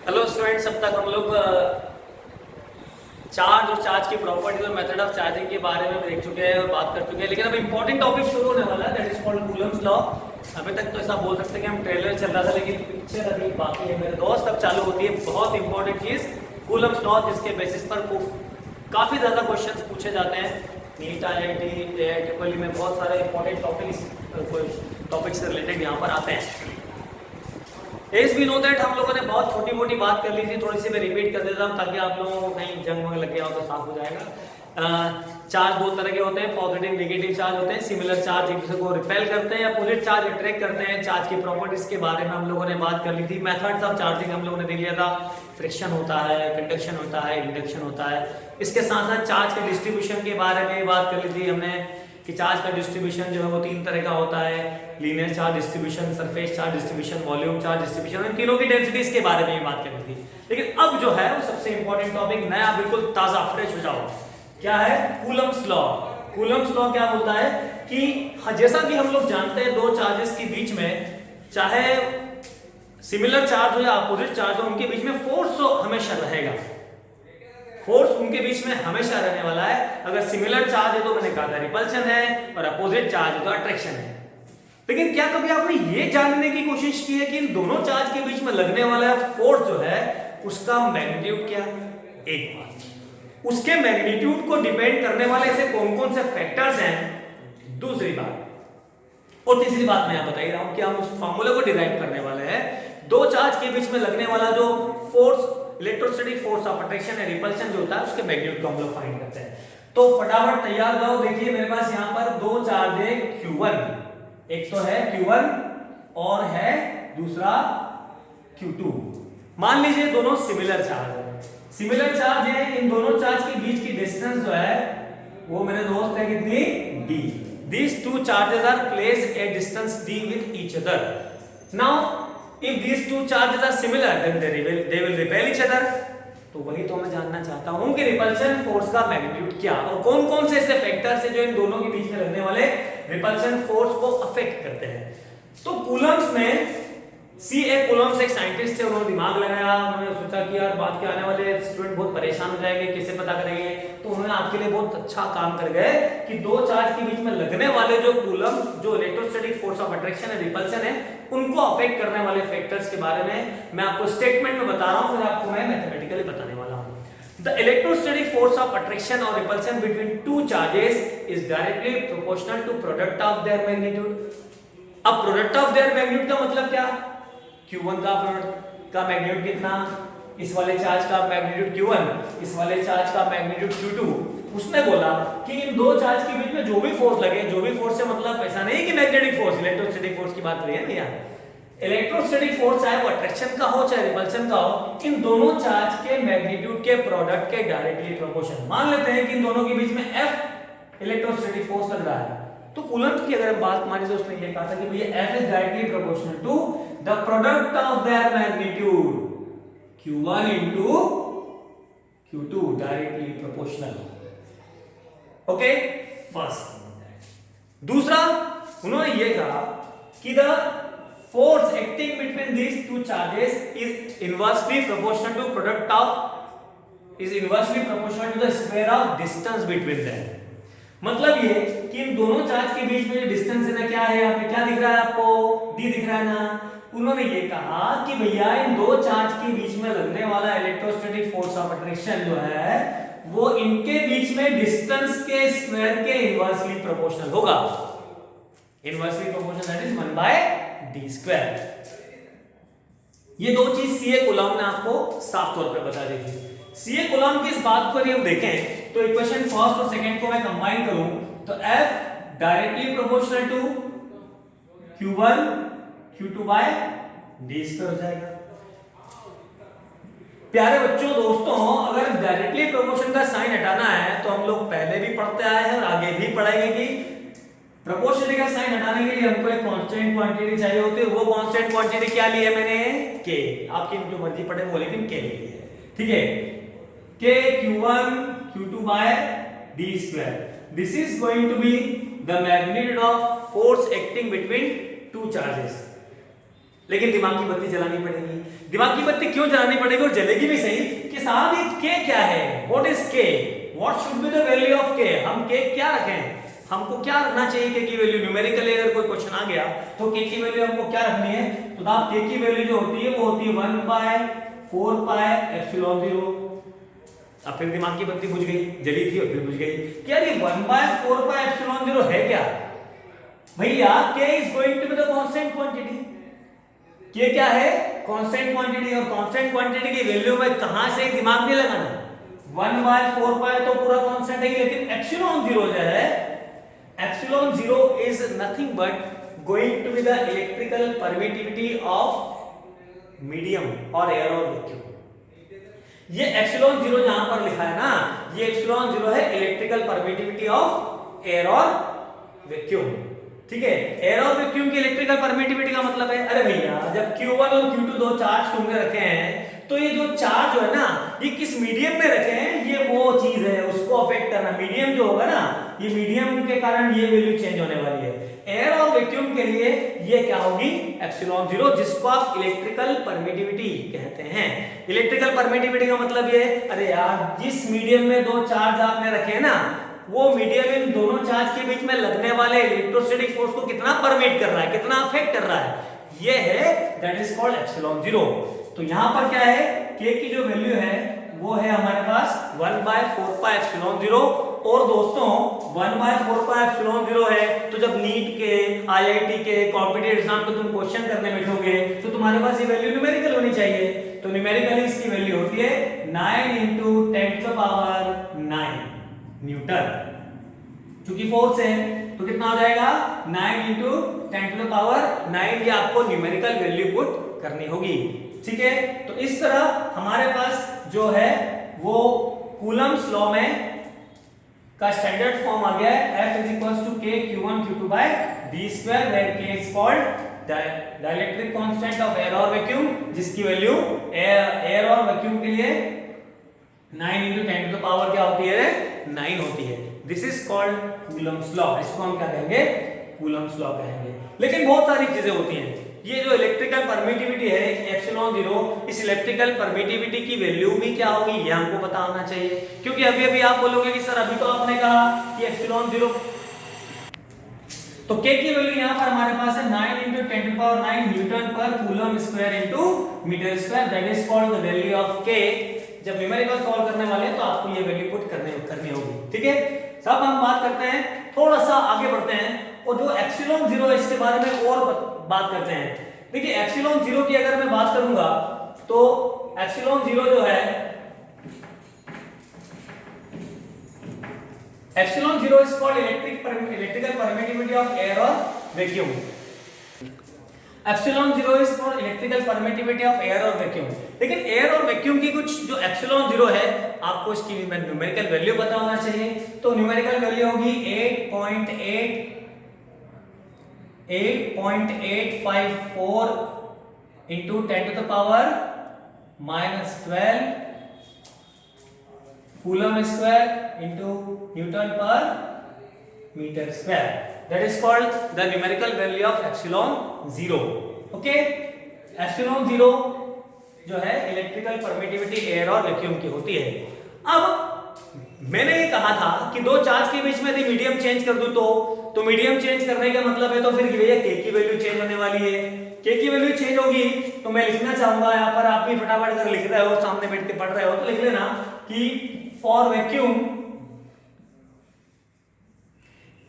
Hello students, अब तक हम लोग चार्ज और चार्ज की प्रॉपर्टीज और मेथड ऑफ चार्जिंग के बारे में देख चुके हैं और बात कर चुके हैं, लेकिन अब इंपॉर्टेंट टॉपिक शुरू होने वाला है, that is called Coulomb's law. अभी तक तो ऐसा बोल सकते हैं कि हम ट्रेलर चल रहा था, लेकिन पिक्चर अभी बाकी है मेरे दोस्त। अब चालू होती है बहुत इंपॉर्टेंट चीज, कूलम्स लॉ, जिसके बेसिस पर काफी ज्यादा क्वेश्चंस पूछे जाते हैं। नीट IIT ट्रिपल में बहुत सारे इंपॉर्टेंट टॉपिक्स से रिलेटेड यहाँ पर आते हैं। एज वी नो दैट हम लोगों ने बहुत छोटी मोटी बात कर ली थी, थोड़ी सी मैं रिपीट कर देता हूँ ताकि आप लोगों को कहीं जंग वंग लग गया हो तो साफ हो जाएगा। चार्ज दो तरह के होते हैं, पॉजिटिव नेगेटिव चार्ज होते हैं। सिमिलर चार्ज एक दूसरे को रिपेल करते हैं या अपोजिट चार्ज अट्रैक्ट करते हैं। चार्ज की प्रॉपर्टीज के बारे में हम लोगों ने बात कर ली थी। मेथड्स ऑफ चार्जिंग हम लोगों ने देख लिया था, फ्रिक्शन होता है, कंडक्शन होता है, इंडक्शन होता है। इसके साथ साथ चार्ज के डिस्ट्रीब्यूशन के बारे में बात कर ली थी हमने कि चार्ज का डिस्ट्रीब्यूशन जो है वो तीन तरह का होता है, linear charge distribution, surface charge distribution, volume charge distribution. इन तीनों की डेंसिटीज के बारे में बात करनी थी। लेकिन अब जो है वो सबसे इंपॉर्टेंट टॉपिक नया, बिल्कुल ताजा फ्रेश हो जाओ, क्या है? Coulomb's law. कूलम्स लॉ क्या बोलता है कि जैसा कि हम लोग जानते हैं दो चार्जेस के बीच में, चाहे सिमिलर चार्ज हो या अपोजिट चार्ज हो, उनके बीच में फोर्स हमेशा रहेगा। फोर्स उनके बीच में हमेशा रहने वाला है। अगर सिमिलर चार्ज है तो मैंने कहा था रिपल्शन है, और अपोजिट चार्ज है तो अट्रैक्शन है। लेकिन क्या कभी आपने ये जानने की कोशिश की है कि इन दोनों चार्ज के बीच में लगने वाला फोर्स जो है उसका मैग्नीट्यूड क्या है? एक बात, उसके मैग्नीट्यूड को डिपेंड करने वाले ऐसे कौन कौन से फैक्टर्स हैं, दूसरी बात, और तीसरी बात मैं यहां बता ही रहा हूं कि हम उस फॉर्मूले को डिराइव करने वाले हैं। दो चार्ज के बीच में लगने वाला जो force, electrostatic force of attraction या रिपल्शन जो होता है, उसके मैग्नीट्यूड को हम लोग फाइंड करते हैं। तो फटाफट तैयार जाओ। देखिए मेरे पास यहां पर दो चार्ज है Q1, एक तो है Q1 और है दूसरा Q2। मान लीजिए दोनों सिमिलर चार्ज है, सिमिलर चार्ज है। इन दोनों चार्ज के बीच की डिस्टेंस जो है वो मेरे दोस्त है कितनी? D। These two charges are placed at distance D with each other. Now if these two charges are similar then they will repel each other. तो वही तो मैं जानना चाहता हूं कि रिपल्शन फोर्स का मैग्नीट्यूड क्या, और कौन कौन से ऐसे फैक्टर्स हैं जो इन दोनों के बीच में लगने वाले रिपल्शन फोर्स को अफेक्ट करते हैं। तो कूलम्स में C.A. कूलम्स एक साइंटिस्ट थे, उन्होंने दिमाग लगाया, उन्होंने सोचा कि यार बात के आने वाले स्टूडेंट बहुत परेशान हो जाएंगे, कैसे पता करेंगे, तो उन्होंने आपके लिए बहुत अच्छा काम कर गए कि दो चार्ज के बीच में लगने वाले जो कूलम, जो इलेक्ट्रोस्टैटिक फोर्स ऑफ अट्रैक्शन है, रिपल्शन है, उनको अफेक्ट करने वाले फैक्टर्स के बारे में मैं आपको स्टेटमेंट में बता रहा हूं, फिर आपको मैं मैथमेटिकली बताने वाला हूं। The electrostatic force of attraction or repulsion between two charges is directly proportional to product of their magnitude. अब प्रोडक्ट ऑफ देयर मैग्नीट्यूड का मतलब क्या? Q1 का प्रोडक्ट का मैग्नीट्यूड कितना? इस वाले चार्ज का मैग्नीट्यूड Q1, इस वाले चार्ज का मैग्नीट्यूड Q2। उसने बोला कि इन दो चार्ज के बीच में जो भी फोर्स लगे, जो भी फोर्स से मतलब ऐसा नहीं कि मैग्नेटिक फोर्स, इलेक्ट्रोस्टैटिक फोर्स की बात करिए ना यार, इलेक्ट्रोस्टैटिक फोर्स चाहे वो अट्रैक्शन का हो चाहे रिपल्शन का हो, इन दोनों चार्ज के मैग्नीट्यूड के प्रोडक्ट के डायरेक्टली प्रोपोर्शनल। मान लेते हैं कि इन दोनों के बीच में F इलेक्ट्रोस्टैटिक फोर्स लग रहा है, तो कूलम्ब की अगर बात मानी तो उसने ये कहा था कि भैया F is directly proportional to the product of their magnitude Q1 into Q2, directly proportional. Okay, first. दूसरा, उन्होंने ये कहा कि the force acting between these two charges is inversely proportional to product of, is inversely proportional to the square of distance between them. मतलब ये कि इन दोनों charge के बीच में जो डिस्टेंस है ना, क्या है यहाँ पे, क्या दिख रहा है आपको? D दिख रहा है ना। उन्होंने ये कहा कि भैया इन दो चार्ज के बीच में लगने वाला इलेक्ट्रोस्टैटिक फोर्स ऑफ अट्रैक्शन जो है वो इनके बीच में डिस्टेंस के स्क्वायर के इनवर्सली प्रोपोर्शनल होगा। Inversely proportional that is 1/d square. ये दो चीज C.A. कूलम्ब ने आपको साफ तौर पे बता दी थी। C.A. कूलम्ब की इस बात को यदि हम देखें तो इक्वेशन फर्स्ट और सेकंड को मैं कंबाइन करूं तो F directly proportional to Q1 Q2 by d square हो जाएगा। प्यारे बच्चों, दोस्तों, अगर डायरेक्टली प्रोपोर्शन का साइन हटाना है तो हम लोग पहले भी पढ़ते आए हैं और आगे भी पढ़ेंगे कि प्रोपोर्शनलिटी का साइन हटाने के लिए हमको एक कांस्टेंट क्वांटिटी चाहिए होती है। वो कांस्टेंट क्वांटिटी क्या ली है मैंने? K। आपकी जो मर्जी पढ़े वो, लेकिन K ली है, ठीक है। K Q1 Q2 by d square. This is going to be the magnitude of force acting between two charges. लेकिन दिमाग की बत्ती जलानी पड़ेगी। दिमाग की बत्ती क्यों जलानी पड़ेगी और जलेगी भी सही कि साहब ये के क्या है, व्हाट इज के, what should be the value of के, हम के क्या रखें, हमको क्या रखना चाहिए के की वैल्यू। न्यूमेरिकली अगर कोई क्वेश्चन आ गया तो के की वैल्यू हमको क्या रखनी है, तो आप के की वैल्यू जो होती है वो होती है 1/4 पाई एप्सिलॉन 0। अब फिर दिमाग की बत्ती बुझ गई, जली थी और फिर बुझ गई कि यार ये 1/4 पाई एप्सिलॉन 0 है क्या भैया, K is going to be the constant quantity. K क्या है, कांस्टेंट क्वांटिटी, और कांस्टेंट क्वांटिटी की वैल्यू में कहां से दिमाग नहीं लगाना, 1/4 पाई तो पूरा कांस्टेंट है, लेकिन एप्सिलॉन 0 जो है, epsilon 0 is nothing but going to be the electrical permittivity of medium और एयर और वैक्यूम। ये एप्सिलॉन 0 जहां पर लिखा है ना, ये एप्सिलॉन 0 है इलेक्ट्रिकल परमिटिविटी ऑफ एयर और वैक्यूम। ठीक है, एयर और वैक्यूम की इलेक्ट्रिकल परमिटिविटी का मतलब है, अरे भैया जब Q1 और Q2 दो चार्ज तुमने रखे हैं तो ये जो चार्ज जो है ना ये किस मीडियम में रखे हैं, ये वो चीज है उसको अफेक्ट करना। मीडियम जो होगा ना, ये मीडियम के कारण ये वैल्यू चेंज होने वाली है। एयर और वैक्यूम के लिए ये क्या होगी, एप्सिलॉन 0, जिसको आप इलेक्ट्रिकल परमिटिविटी कहते हैं। इलेक्ट्रिकल परमिटिविटी का मतलब ये, अरे यार जिस मीडियम में दो चार्ज आपने रखे हैं ना, वो मीडियम इन दोनों चार्ज के बीच में लगने वाले इलेक्ट्रोस्टैटिक फोर्स को कितना परमिट कर रहा है, कितना अफेक्ट कर रहा है, ये है दैट इज कॉल्ड एप्सिलॉन 0। तो यहां पर क्या है, के की जो वैल्यू है वो है हमारे पास 1/4 पाई एप्सिलॉन 0। और दोस्तों 1/4 पाई एप्सिलॉन 0 है तो जब नीट के, आईआईटी के कॉम्पिटिटिव एग्जाम पे तुम क्वेश्चन करने बैठोगे तो तुम्हारे पास ये वैल्यू न्यूमेरिकल होनी चाहिए। तो न्यूमेरिकली इसकी वैल्यू होती है 9 × 10⁹ न्यूटन। चूंकि फोर्स है तो कितना हो जाएगा, 9 × 10⁹ ये आपको न्यूमेरिकल वैल्यू पुट करनी होगी। ठीक है, तो इस तरह हमारे पास जो है वो कूलम्स लॉ में का स्टैंडर्ड फॉर्म आ गया है, F = K Q1 Q2/d², where K is called dielectric constant of air और वैक्यूम, जिसकी वैल्यू एयर और वैक्यूम के लिए 9 × 10⁻, क्या होती है, 9 होती है। This is called Coulomb's law. इसको हम क्या कहेंगे, कूलम्स लॉ कहेंगे। लेकिन बहुत सारी चीजें होती हैं। ये जो इलेक्ट्रिकल परमिटिविटी है एप्सिलॉन 0, इस इलेक्ट्रिकल परमिटिविटी की वैल्यू भी क्या होगी ये हमको पता होना चाहिए, क्योंकि अभी अभी आप बोलोगे कि सर अभी तो आपने कहा कि एप्सिलॉन 0, तो के की वैल्यू यहां पर हमारे पास है 9 × 10⁹ newton per coulomb square into metre square, that is called the value of K. जब न्यूमेरिकल सॉल्व करने वाले हैं तो आपको ये वैल्यू पुट करनी होगी। ठीक है, सब हम बात करते हैं, थोड़ा सा आगे बढ़ते हैं और जो एप्सिलॉन 0 है इसके बारे में और बात करते हैं। देखिए एप्सिलॉन 0 की अगर मैं बात करूंगा तो एप्सिलॉन 0 जो है, epsilon 0 is called electrical permittivity of air और vacuum. Epsilon 0 is called electrical permittivity of air और वैक्यूम। लेकिन एयर और वैक्यूम की कुछ जो एप्सिलॉन 0 है, आपको इसकी न्यूमेरिकल वैल्यू पता होना चाहिए। तो न्यूमेरिकल वैल्यू होगी 8.854 into 10⁻⁻12 coulomb square into newton पर metre square, that is called the numerical value of epsilon 0. okay, epsilon 0 जो है इलेक्ट्रिकल परमिटिविटी एयर और वैक्यूम की होती है। अब मैंने ये कहा था कि दो चार्ज के बीच में यदि मीडियम चेंज कर दूं तो मीडियम चेंज करने का मतलब है तो फिर भैया के की वैल्यू चेंज होने वाली है। के की वैल्यू चेंज होगी तो मैं लिखना चाहूंगा यहाँ पर, आप भी फटाफट अगर लिख रहे हो, सामने बैठ के पढ़ रहे हो तो लिख लेना कि फॉर वैक्यूम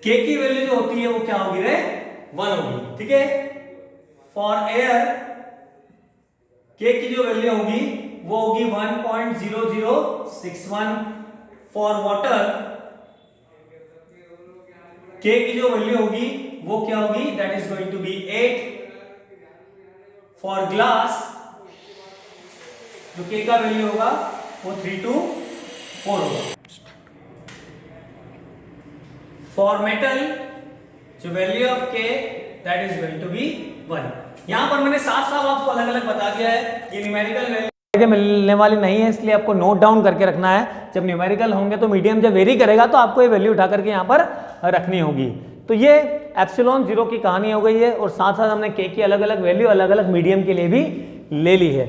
के की वैल्यू जो होती है वो क्या होगी रे, 1 होगी। ठीक है, फॉर एयर के की जो वैल्यू होगी वो होगी 1.0061। फॉर वाटर के की जो वैल्यू होगी वो क्या होगी, that is going to be 8। For glass जो के का वैल्यू होगा वो 324 होगा। फॉर मेटल जो value of K that is going to be 1। यहां पर मैंने साफ साफ आपको अलग अलग बता दिया है, ये न्यूमेरिकल वैल्यू मिलने वाली नहीं है, इसलिए आपको नोट डाउन करके रखना है। जब न्यूमेरिकल होंगे तो मीडियम जब वेरी करेगा तो आपको ये वैल्यू उठा करके यहाँ पर रखनी होगी। तो ये एप्सिलॉन जीरो की कहानी हो गई है और साथ साथ हमने के की अलग अलग वैल्यू अलग अलग मीडियम के लिए भी ले ली है।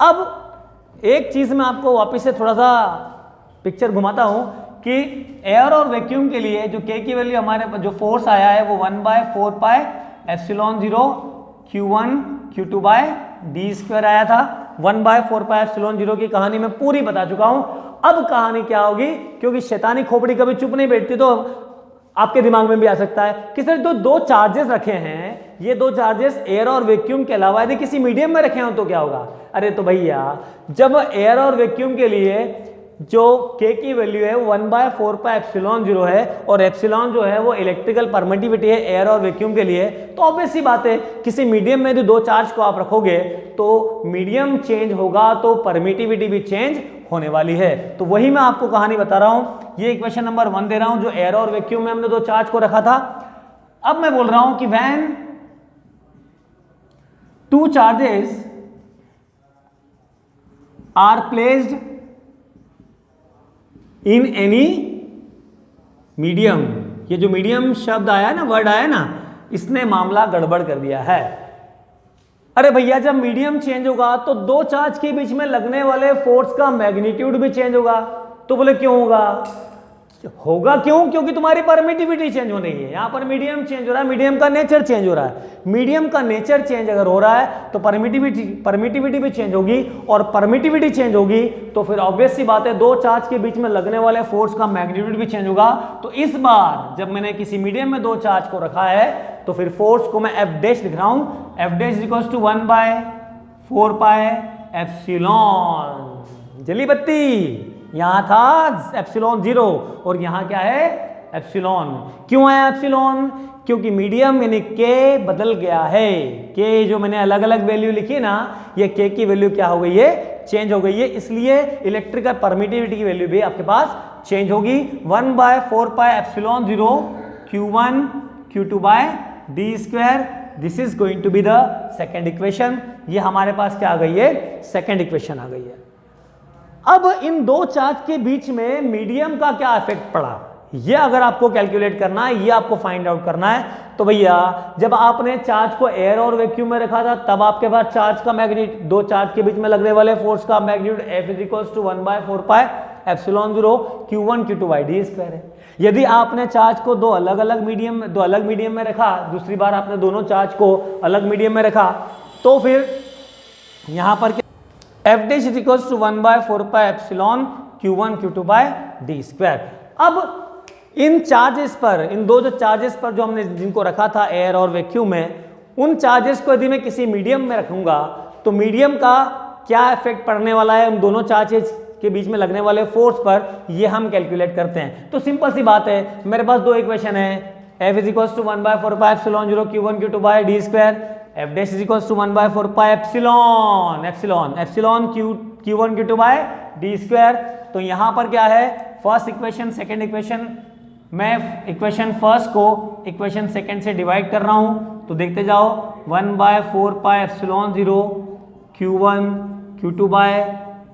अब एक चीज मैं आपको वापस से थोड़ा सा पिक्चर घुमाता हूं कि एयर और वैक्यूम के लिए जो के की वैल्यू हमारे जो फोर्स आया है वो 1/4 pi epsilon zero Q1 Q2 by D square आया था। 1/4 पाई एप्सिलॉन जीरो की कहानी मैं पूरी बता चुका हूं। अब कहानी क्या होगी, क्योंकि शैतानी खोपड़ी कभी चुप नहीं बैठती तो आपके दिमाग में भी आ सकता है कि सर तो दो चार्जेस रखे हैं, ये दो चार्जेस एयर और वैक्यूम के अलावा यदि किसी मीडियम में रखे हो तो क्या होगा। अरे तो भैया जब एयर और वैक्यूम के लिए जो के की वैल्यू है 1/4 पाई एप्सिलॉन जीरो है और एप्सिलॉन जो है वो इलेक्ट्रिकल परमिटिविटी है एयर और वैक्यूम के लिए, तो ऑब्वियस सी बात है किसी मीडियम में यदि दो चार्ज को आप रखोगे तो मीडियम चेंज होगा तो परमिटिविटी भी चेंज होने वाली है। तो वही मैं आपको कहानी बता रहा हूं। ये इक्वेशन नंबर 1 दे रहा हूं जो एयर और वैक्यूम में हमने दो चार्ज को रखा था। अब मैं बोल रहा हूं कि when two charges are placed in any medium, ये जो मीडियम शब्द आया ना, वर्ड आया ना, इसने मामला गड़बड़ कर दिया है। अरे भैया जब मीडियम चेंज होगा तो दो चार्ज के बीच में लगने वाले फोर्स का मैग्नीट्यूड भी चेंज होगा। तो बोले क्यों होगा क्यों? क्योंकि तुम्हारी परमिटिविटी चेंज हो रही है। यहां पर मीडियम चेंज हो रहा है, मीडियम का नेचर चेंज हो रहा है। मीडियम का नेचर चेंज अगर हो रहा है तो परमिटिविटी भी चेंज होगी, और परमिटिविटी चेंज होगी तो फिर ऑब्वियस सी बात है दो चार्ज के बीच में लगने वाले फोर्स का मैग्नीट्यूड भी चेंज होगा। तो इस बार जब मैंने किसी मीडियम में दो चार्ज को रखा है तो फिर फोर्स को मैं एफ डैश लिख रहा हूं। F dash equals to 1/4 pi epsilon, जली बत्ती, यहां था एप्सिलॉन जीरो और यहां क्या है एप्सिलॉन। क्यों आया एप्सिलॉन? क्योंकि मीडियम यानी के बदल गया है। के जो मैंने अलग अलग वैल्यू लिखी ना, ये के की वैल्यू क्या हो गई है, चेंज हो गई है। इसलिए इलेक्ट्रिकल परमिटिविटी की वैल्यू भी आपके पास चेंज होगी। 1/4 pi epsilon zero Q1 Q2 by D square, this is going to be the second equation. ये हमारे पास क्या आ गई है, सेकेंड इक्वेशन आ गई है। अब इन दो चार्ज के बीच में मीडियम का क्या इफेक्ट पड़ा, ये अगर आपको कैलकुलेट करना है, ये आपको फाइंड आउट करना है। तो भैया जब आपने चार्ज को एयर और वैक्यूम में रखा था तब आपके पास चार्ज का मैग्नीट्यूड, दो चार्ज के बीच में लगने वाले फोर्स का magnitude F is equals to 1/4 pi epsilon zero Q1 Q2 by D square है। यदि आपने चार्ज को दो अलग अलग मीडियम में रखा, दूसरी बार आपने दोनों चार्ज को अलग मीडियम में रखा, तो फिर यहां पर F dash is equals to 1/4 pi epsilon Q1 Q2 by D square. अब इन चार्जेस पर, इन दो जो चार्जेस पर जो हमने जिनको रखा था एयर और वैक्यूम में, उन चार्जेस को यदि मैं किसी मीडियम में रखूंगा तो मीडियम का क्या इफेक्ट पड़ने वाला है उन दोनों चार्जेस के बीच में लगने वाले फोर्स पर, ये हम कैलकुलेट करते हैं। तो सिंपल सी बात है, मेरे पास दो इक्वेशन है, F is equals to 1/4 pi epsilon zero Q1 Q2 by D square, F dash is equals to 1/4 pi epsilon Q1 Q2 by D square. तो यहां पर क्या है, फर्स्ट इक्वेशन सेकंड इक्वेशन, मैं इक्वेशन फर्स्ट को equation second से divide कर रहा हूं, तो देखते जाओ 1/4 pi epsilon zero Q1 Q2 by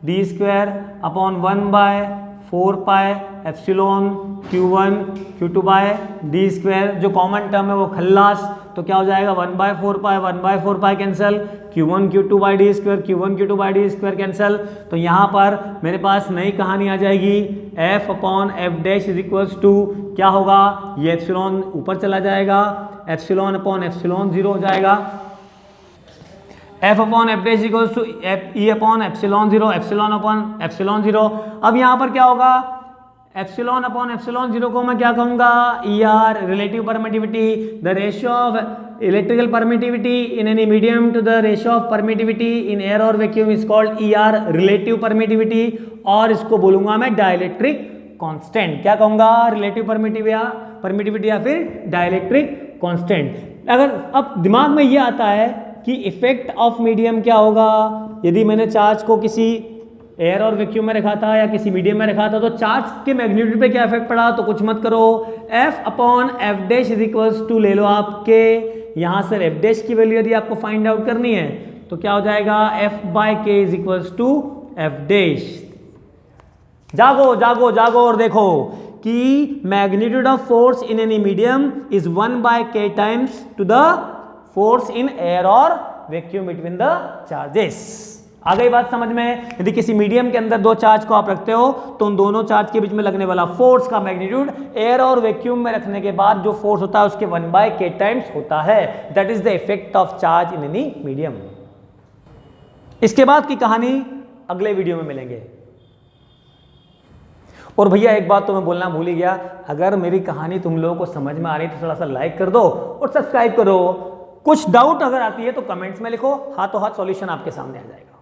D square upon 1/4 pi epsilon Q1 Q2 by D square. जो कॉमन टर्म है वो खल्लास, तो क्या हो जाएगा 1/4 pi cancel, Q1 Q2 by D square cancel. तो यहाँ पर मेरे पास नई कहानी आ जाएगी, F upon F dash is equals to क्या होगा, ये एप्सिलॉन ऊपर चला जाएगा, एप्सिलॉन अपॉन एप्सिलॉन जीरो हो जाएगा, F upon F dash equals to E upon epsilon zero, epsilon upon epsilon zero. अब यहाँ पर क्या होगा, एप्सिलॉन अपॉन एप्सिलॉन जीरो को मैं क्या कहूंगा, ER, relative permittivity, the ratio of electrical permittivity in any medium to the ratio of permittivity in air और vacuum is called ER, relative permittivity, और इसको बोलूंगा मैं डाइलेक्ट्रिक कांस्टेंट। क्या कहूंगा, रिलेटिव परमिटिविटी या फिर डाइलेक्ट्रिक कांस्टेंट। अगर अब दिमाग में ये आता है कि इफेक्ट ऑफ मीडियम क्या होगा, यदि मैंने चार्ज को किसी एयर और वैक्यूम में रखा था या किसी मीडियम में रखा था तो चार्ज के मैग्नीट्यूड पे क्या इफेक्ट पड़ा, तो कुछ मत करो, F upon F dash is equals to ले लो आपके, यहां से एफ डैश की वैल्यू यदि आपको फाइंड आउट करनी है तो क्या हो जाएगा, F by K is equals to F dash. जागो जागो जागो और देखो कि magnitude of force in any medium is 1/k times to the force in air और वैक्यूम बिटवीन द चार्जेस। आ गई बात समझ में? यदि किसी मीडियम के अंदर दो चार्ज को आप रखते हो तो उन दोनों चार्ज के बीच में लगने वाला फोर्स का मैग्नीट्यूड एयर और वैक्यूम में रखने के बाद जो फोर्स होता है उसके 1/k टाइम्स होता है। That is the effect of charge in any medium. इसके बाद की कहानी अगले वीडियो में मिलेंगे। और भैया एक बात तो मैं बोलना भूल ही गया, अगर मेरी कहानी तुम लोगों को समझ में आ रही है तो थोड़ा सा लाइक कर दो और सब्सक्राइब करो। कुछ डाउट अगर आती है तो कमेंट्स में लिखो, हाथों हाथ सॉल्यूशन आपके सामने आ जाएगा।